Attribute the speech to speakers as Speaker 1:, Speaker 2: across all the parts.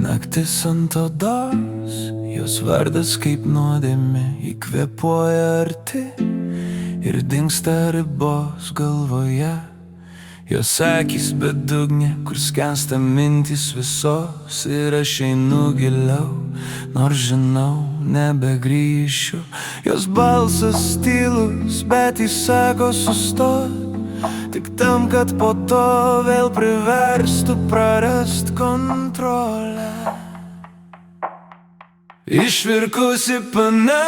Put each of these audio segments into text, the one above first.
Speaker 1: Naktis ant odos, jos vardas kaip nuodėmė, įkvėpuoja arti ir dingsta ribos galvoje. Jos akys bedugnė, kur skęsta mintys visos, ir aš einu giliau, nors žinau, nebegrįšiu. Jos balsas tylus, bet jis sako sustot, tik tam, kad po to vėl priverstų prarast kontrolę. Išvirkusi pana,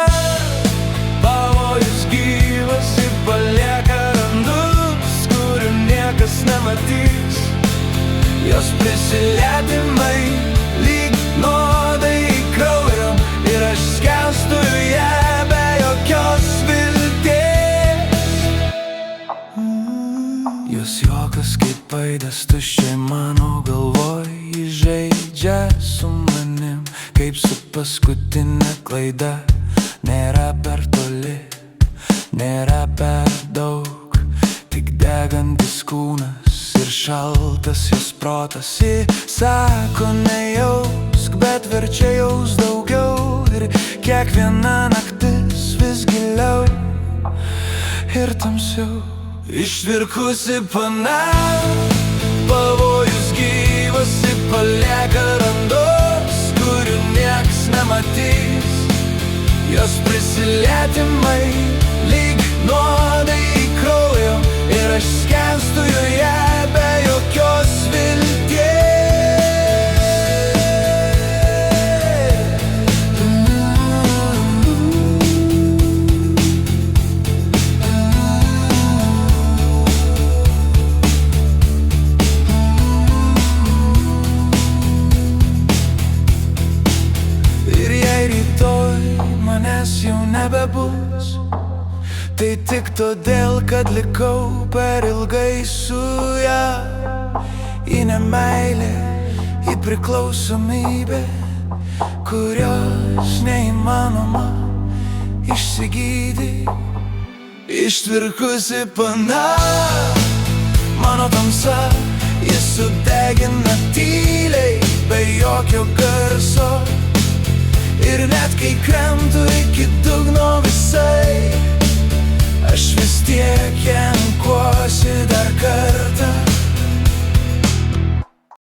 Speaker 1: pavojus gyvas ir palieka randus, kurių niekas nematys. Jos prisilietimai lyg nuodai į kraują, ir aš skęstu joje be jokios vilties. Jos juokas kaip aidas tuščiai mano galvoj, ji žaidžia su manim kaip su paskutinė klaida. Nėra per toli, nėra per daug, tik degantis kūnas ir šaltas jos protas. Ji sako nejausk, bet verčia jaus daugiau, ir kiekviena naktis vis giliau ir tamsiau. Išvirkusi pana, pavojus gyvas ir palieka randus, kurių nieks nematys. Jos prisilietimai lyg nuodai į kraują, ir aš skęstu joje be jokios vilties. Manęs jau nebebus, tai tik todėl, kad likau per ilgai su ja. Į nemeilę, į priklausomybę, kurios neįmanoma išsigydyti. Ištvirkusi pana, mano tamsa, jis sudegina tyliai, be jokio garso. Ir net kai krentu iki dugno visai, aš vis tiek renkuosi dar kartą.